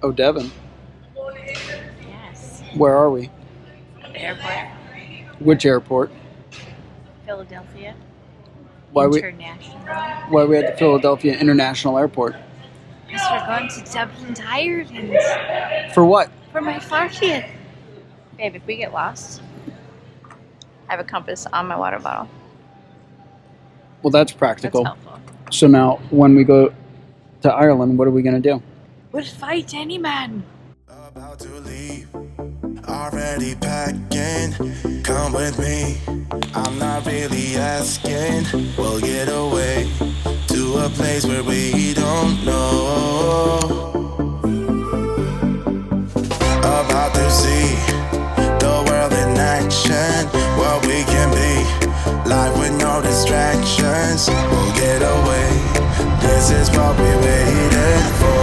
Oh, Devin, Yes. where are we? Airport. Which airport? Philadelphia. Why we International. why are we at the Philadelphia International Airport? Because we're going to Dublin, Ireland. For what? For my 40th. Babe, if we get lost, I have a compass on my water bottle. Well, that's That's practical. helpful. So now, when we go to Ireland, what are we gonna do? Would fight any man. About to leave, already packing. Come with me, I'm not really asking. We'll get away to a place where we don't know. About to see the world in action, what we can be. Life with no distractions, we'll get away. This is what we waited for.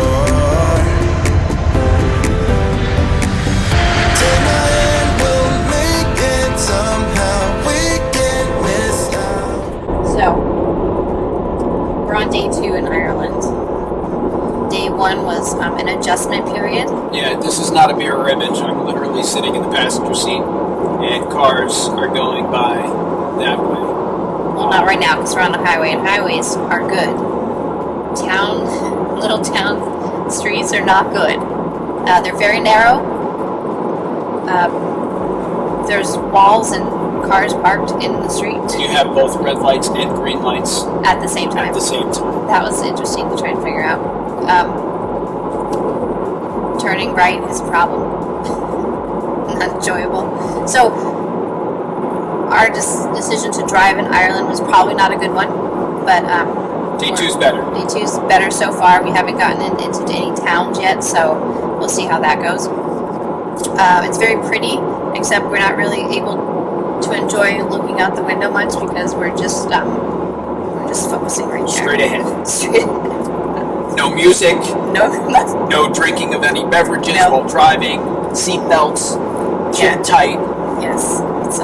So, we're on day 2 in Ireland. Day 1 was an adjustment period. Yeah, this is not a mirror image. I'm literally sitting in the passenger seat, and cars are going by that way. Well, not right now because we're on the highway, and highways are good. Little town streets are not good. They're very narrow. There's walls and cars parked in the street You have both red lights and green lights at the same time. at the same time. That was interesting to try and figure out. Turning right is a problem. Not enjoyable. So, our decision to drive in Ireland was probably not a good one, but Day 2's better. Day 2's better so far. We haven't gotten into any towns yet, so we'll see how that goes. It's very pretty, except we're not really able to enjoy looking out the window much because we're just focusing right there. Straight ahead. Straight. No music. No. No drinking of any beverages No. while driving. Seat belts. Yeah. Keep tight. Yes. It's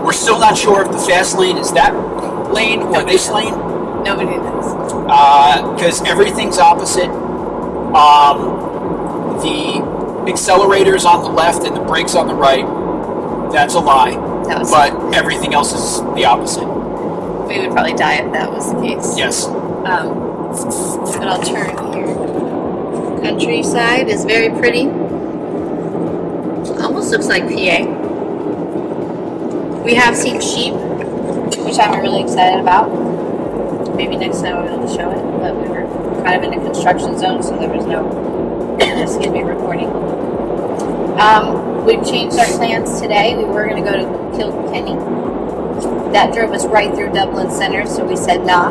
We're still not sure if the fast lane is that lane or this lane. nobody knows. Because everything's opposite. The accelerator's on the left and the brakes on the right. That's a lie. But everything else is the opposite. We would probably die if that was the case. Yes. But I'll turn here. Countryside is very pretty. Almost looks like PA. We have seen sheep, which I'm really excited about. Maybe next time I'll be able to show it. But we were kind of in a construction zone, so there was no recording. We've changed our plans today. We were going to go to Kilkenny. That drove us right through Dublin Center, so we said nah.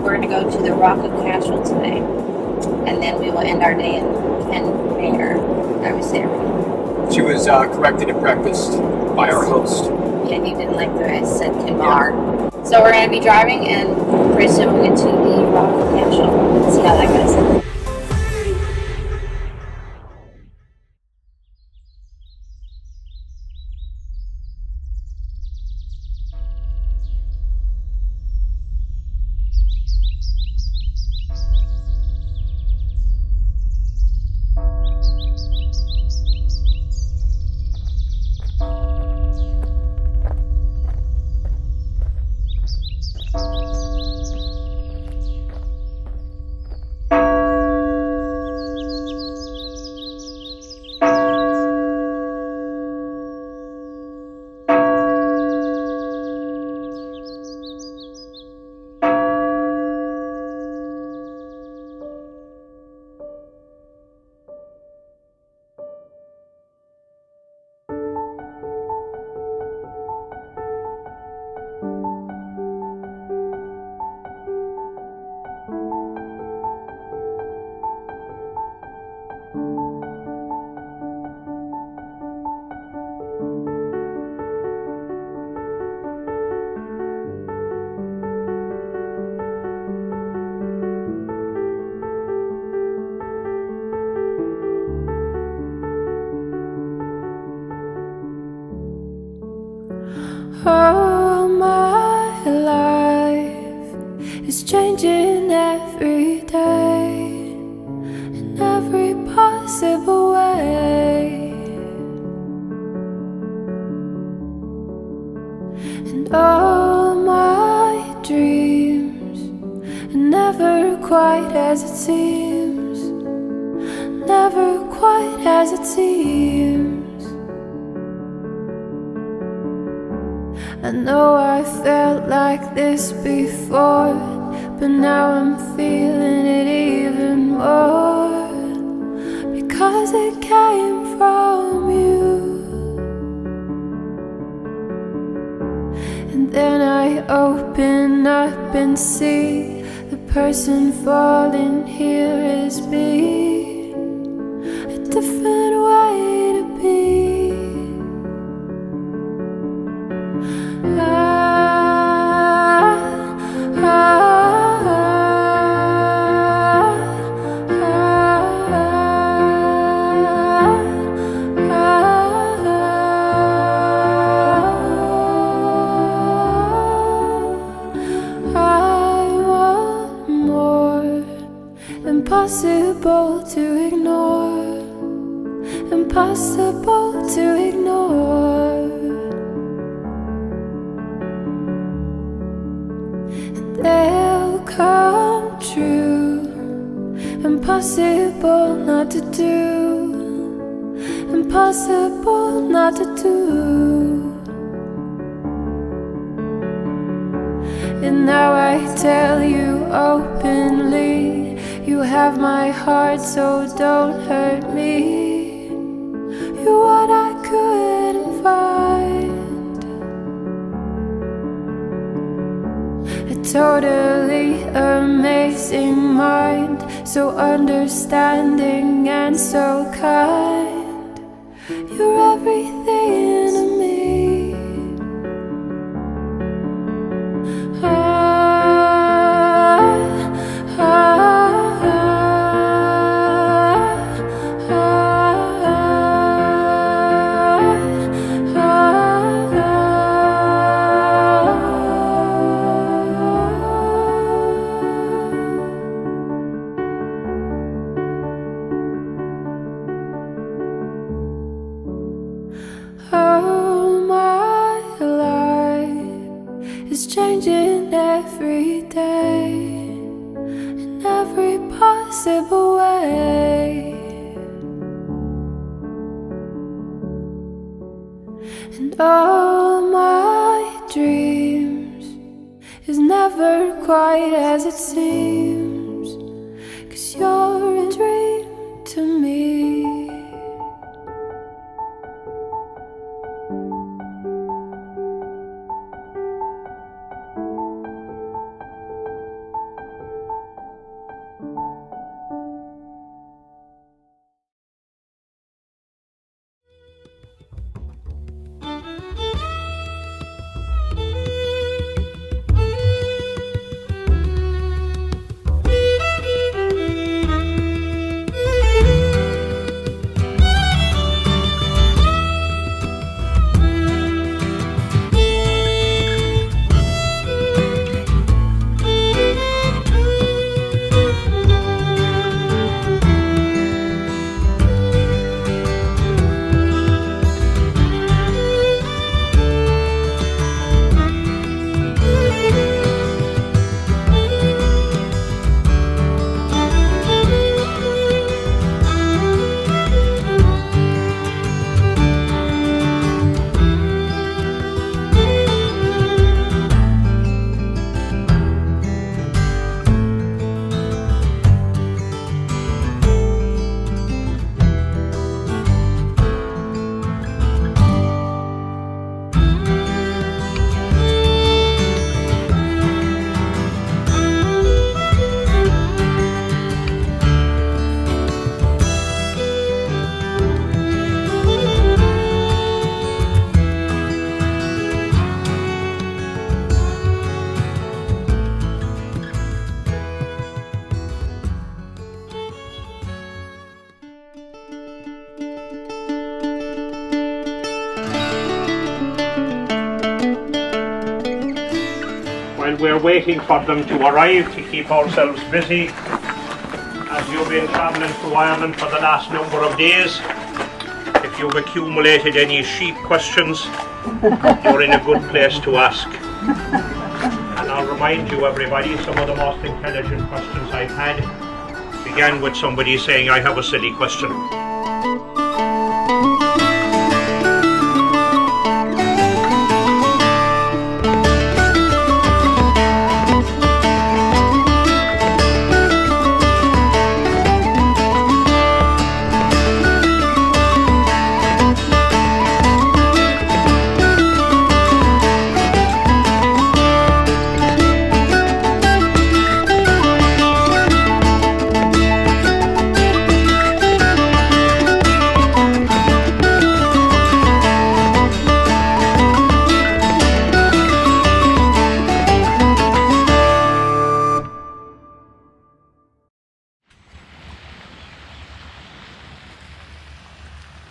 We're going to go to the Rock of Cashel today, and then we will end our day in Kenmare. I was there. She was corrected at breakfast by our host. Yeah, he didn't like the way I said Kenmare. Yeah. So we're going to be driving, and pretty soon we'll get to the Rock of Cashel and see how that goes. All my life is changing every day, and quite as it seems. Never quite as it seems. I know I felt like this before, but now I'm feeling it even more, because it came from you. And then I open up and see the person falling here is me. A different way to be. Impossible to ignore, impossible to ignore. And they'll come true, impossible not to do, impossible not to do. And now I tell you openly, you have my heart, so don't hurt me. You're what I couldn't find. A totally amazing mind, so understanding and so kind. You're everything to me. Oh, my life is changing every day, in every possible way. And all my dreams is never quite as it seems, 'cause you're a dream to me. While we're waiting for them to arrive to keep ourselves busy, as you've been travelling through Ireland for the last number of days, if you've accumulated any sheep questions, you're in a good place to ask. And I'll remind you, everybody, some of the most intelligent questions I've had began with somebody saying, I have a silly question.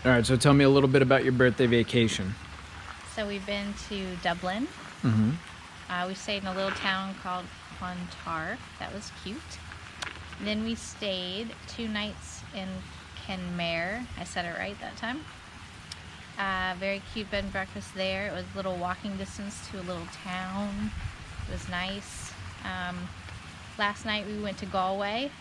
All right, so tell me a little bit about your birthday vacation. So we've been to Dublin. We stayed in a little town called Clontarf. That was cute. And then we stayed 2 nights in Kenmare. I said it right that time. Very cute bed and breakfast there. It was a little walking distance to a little town. It was nice. Last night we went to Galway.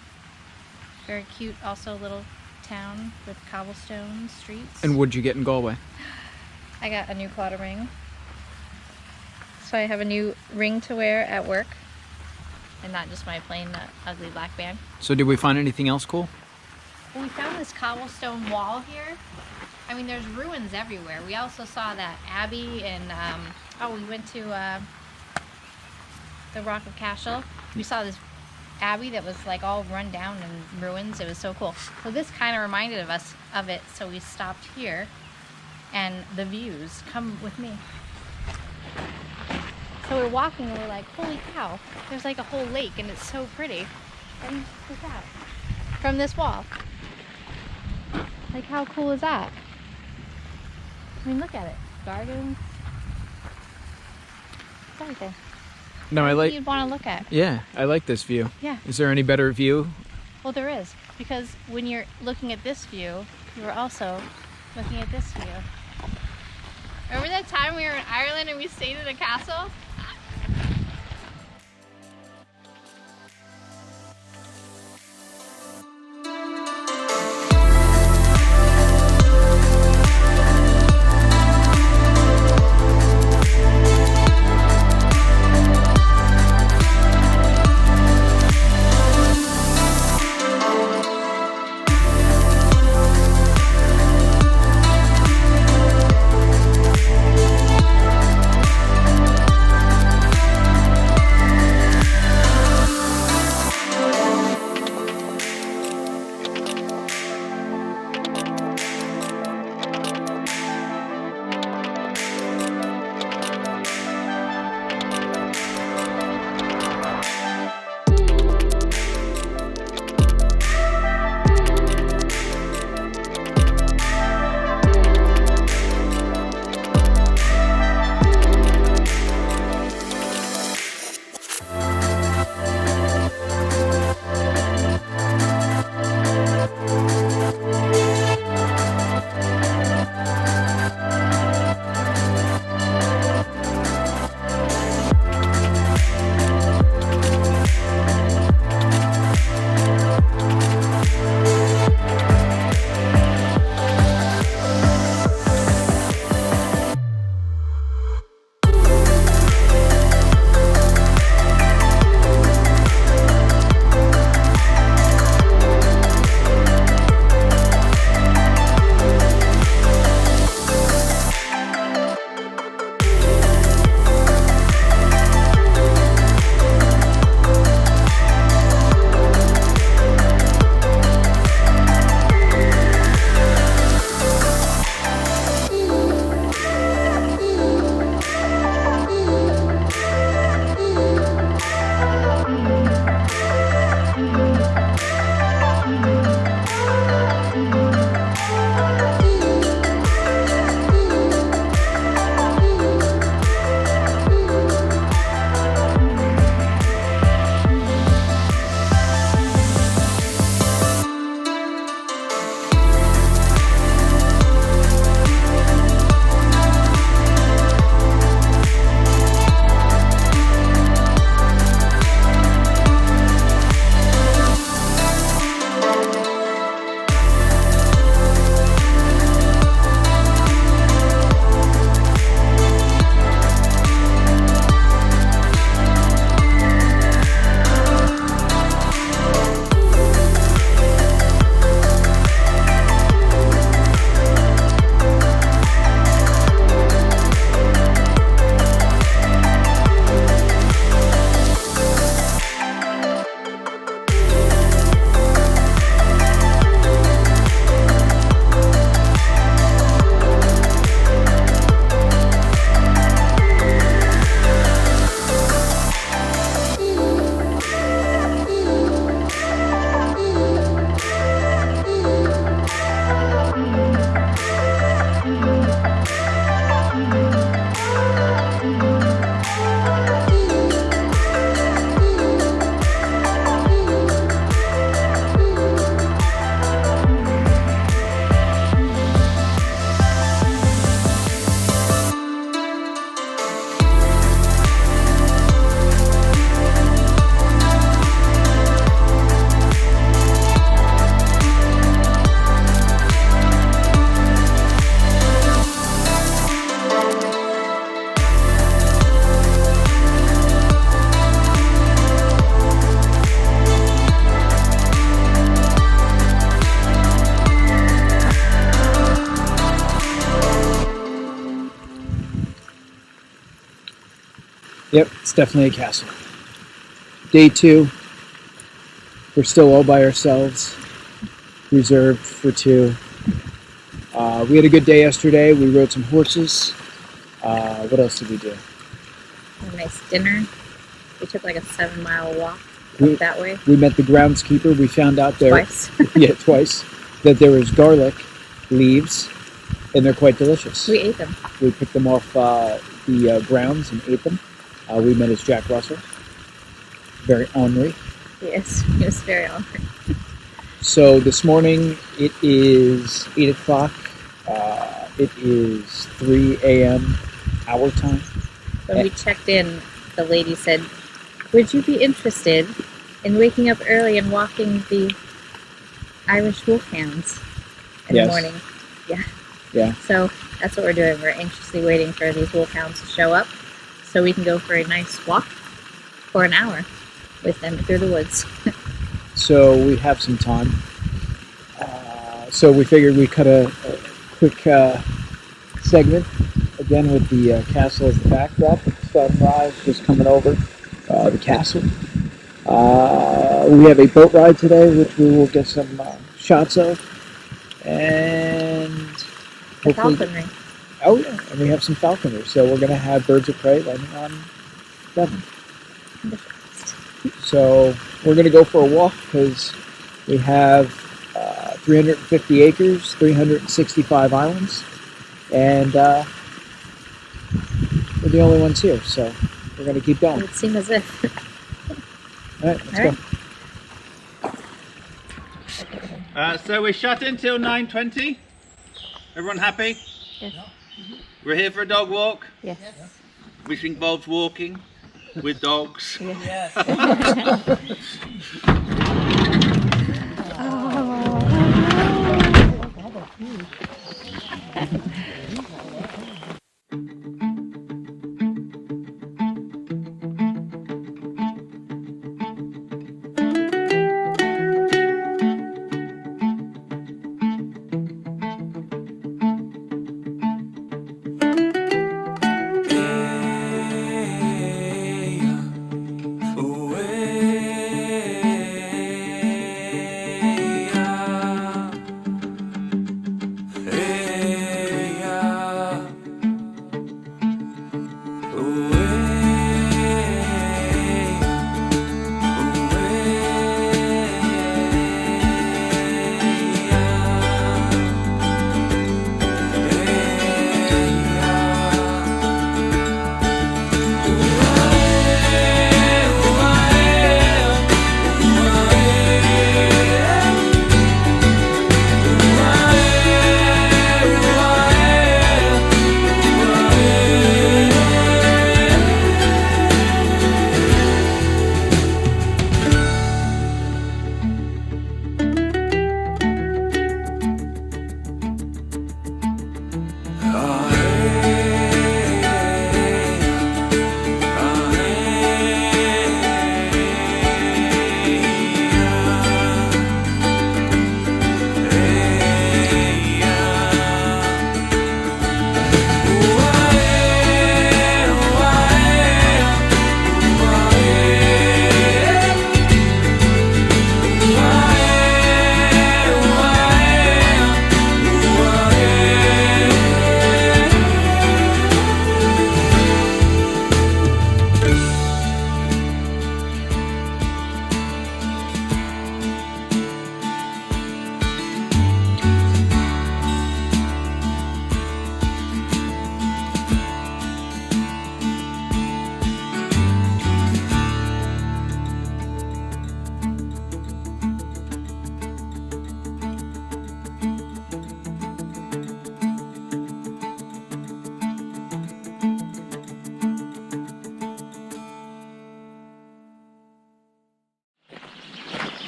Very cute, also a little town with cobblestone streets. And what'd you get in Galway? I got a new quarter ring. So I have a new ring to wear at work. And not just my plain ugly black band. So did we find anything else cool? Well, we found this cobblestone wall here. I mean, there's ruins everywhere. We also saw that abbey and, we went to the Rock of Cashel. We saw this abbey that was like all run down in ruins. It was so cool. So this kind of reminded us of it, so we stopped here. And the views, come with me. So we're walking and we're like, holy cow, there's like a whole lake and it's so pretty. And look at that. From this wall. Like, how cool is that? I mean, look at it. Gardens. Everything. No, I like. You'd want to look at. Yeah, I like this view. Yeah. Is there any better view? Well, there is, because when you're looking at this view, you're also looking at this view. Remember that time we were in Ireland and we stayed at a castle? Yep, it's definitely a castle. Day 2. We're still all by ourselves. Reserved for 2. We had a good day yesterday. We rode some horses. What else did we do? A nice dinner. We took like a 7-mile walk We- up that way. We met the groundskeeper. We found out there, Twice. yeah, twice, that there was garlic leaves, and they're quite delicious. We ate them. We picked them off the grounds and ate them. We met as Jack Russell. Very ornery. Yes, he was very hungry. So this morning it is 8 o'clock. It is 3 a.m. our time. When we checked in, the lady said, "Would you be interested in waking up early and walking the Irish wolfhounds in Yes. the morning?" Yeah. Yeah. So that's what we're doing. We're anxiously waiting for these wolfhounds to show up so we can go for a nice walk for an hour with them through the woods. So we have some time. So we figured we'd cut a quick segment again with the castle as the backdrop. The sunrise just coming over the castle. We have a boat ride today, which we will get some shots of, and The hopefully- falconry. Oh yeah, and we have some falconry. So we're going to have birds of prey landing on Devin. So we're going to go for a walk because we have 350 acres, 365 islands, and we're the only ones here. So we're going to keep It going. would seem as if. All right, let's All right. go. So we're shut until 9:20. Everyone happy? Yes. We're here for a dog walk, Yes. which involves walking with dogs.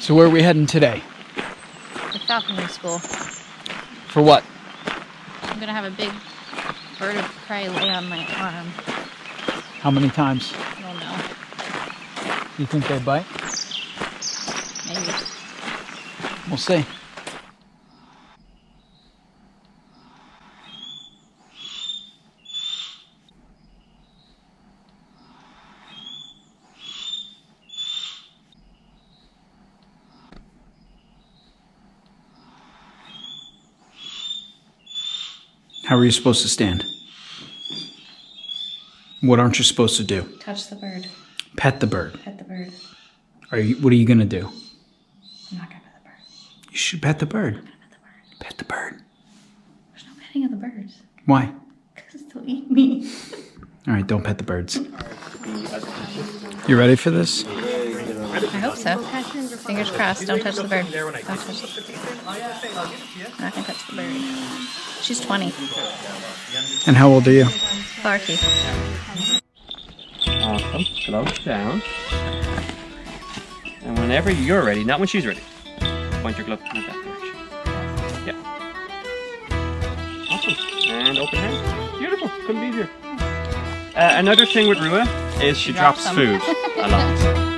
So where are we heading today? The falconry school. For what? I'm gonna have a big bird of prey lay on my arm. How many times? I don't know. You think they bite? Maybe. We'll see. How are you supposed to stand? What aren't you supposed to do? Touch the bird. Pet the bird. Pet the bird. What are you gonna do? I'm not gonna pet the bird. You should pet the bird. I'm gonna pet the bird. Pet the bird. There's no petting of the birds. Why? Because they'll eat me. All right, don't pet the birds. You ready for this? I hope so. Fingers crossed. Don't touch the bird. Don't touch it. I'm not gonna touch the bird. She's 20. And how old are you? Clarky. Awesome. Slow down. And whenever you're ready, not when she's ready, point your glove in that direction. Yeah. Awesome. And open hand. Beautiful. Couldn't be easier. Another thing with Rua is she drops food a lot.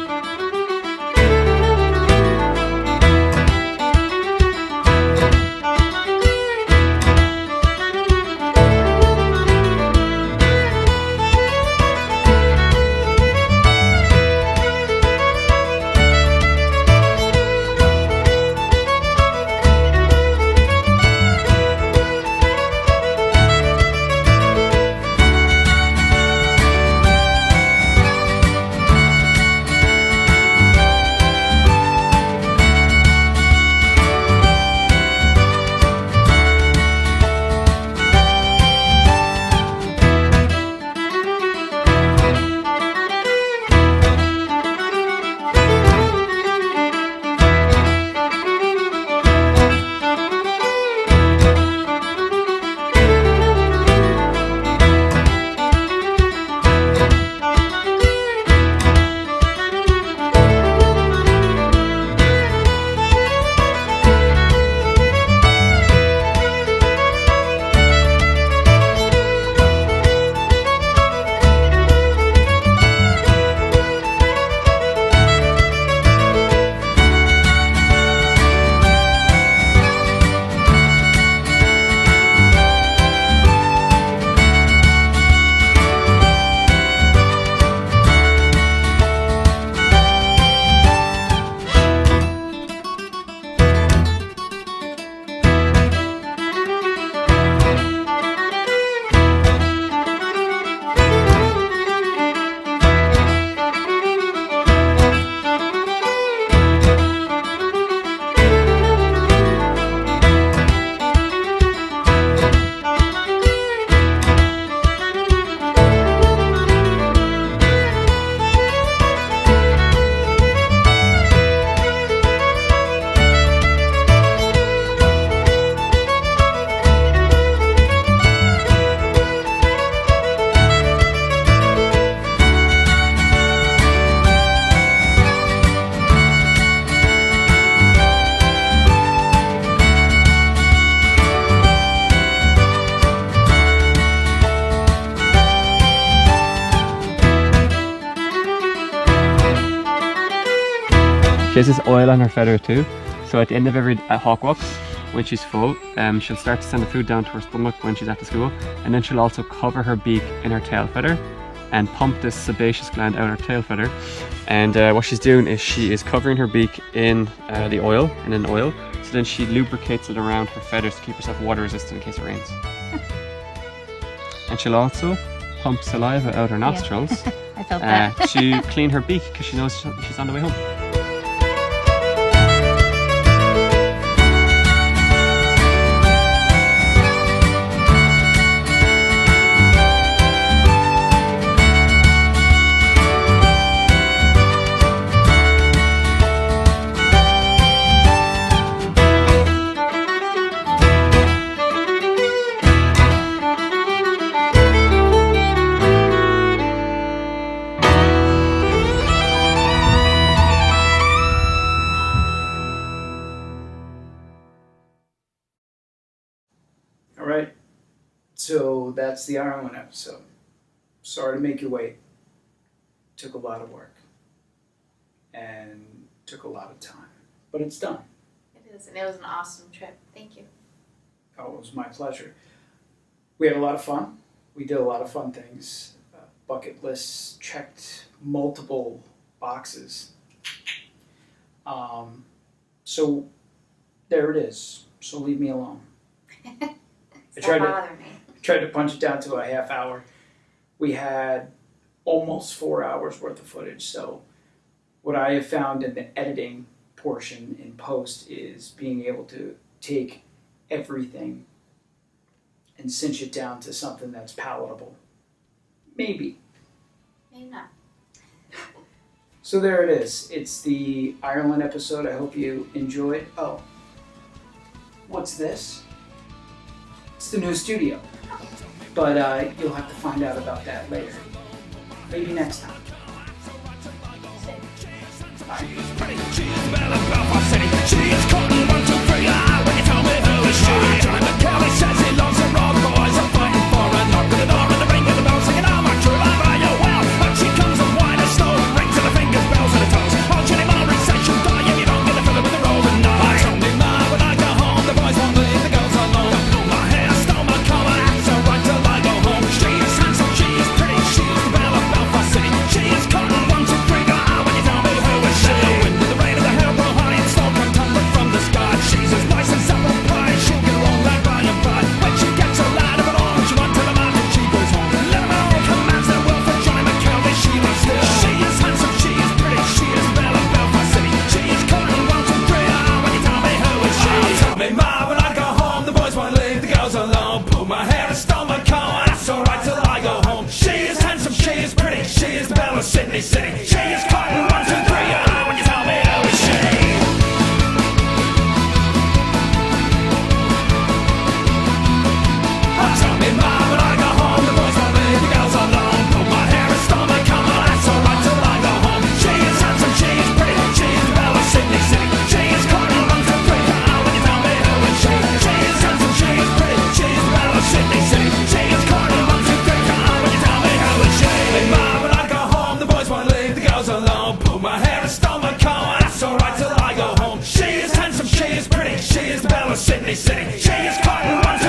She has this oil on her feather too, so at the end of every hawk walk, when she's full, she'll start to send the food down to her stomach when she's at the school, and then she'll also cover her beak in her tail feather and pump this sebaceous gland out her tail feather. And what she's doing is she is covering her beak in the oil, so then she lubricates it around her feathers to keep herself water resistant in case it rains. And she'll also pump saliva out her nostrils I felt that. to clean her beak because she knows she's on the way home. All right. So that's the Ireland episode. Sorry to make you wait. Took a lot of work. And took a lot of time. But it's done. It is, and it was an awesome trip. Thank you. Oh, it was my pleasure. We had a lot of fun. We did a lot of fun things. Bucket lists, checked multiple boxes. So there it is. So leave me alone. Stop bothering me. tried to punch it down to a half hour. We had almost 4 hours worth of footage. So what I have found in the editing portion in post is being able to take everything and cinch it down to something that's palatable. Maybe. Maybe not. So there it is. It's the Ireland episode. I hope you enjoyed. Oh, what's this? It's the new studio. But you'll have to find out about that later. Maybe next time. Sydney City. She is cotton 1, 2, 3. When you tell me who is she? Tell me, Ma, when I go home, the boys won't leave the girls alone. Pull my hair and stole my comb, well, that's alright till I go home. She is handsome, she is pretty, she is the belle of Sydney City. She is cotton 1, 2, 3. When you tell me who is she? She is handsome, she is pretty, she is the belle of Sydney City. She is cotton 1, 2, 3. When you tell me who is she? Hey, Ma, when I go home, the boys won't leave the girls alone. Pull my hair and stole my comb, well, that's alright till I go home. She is handsome, she is pretty, she is the belle of Sydney City. She is cotton 1, 2,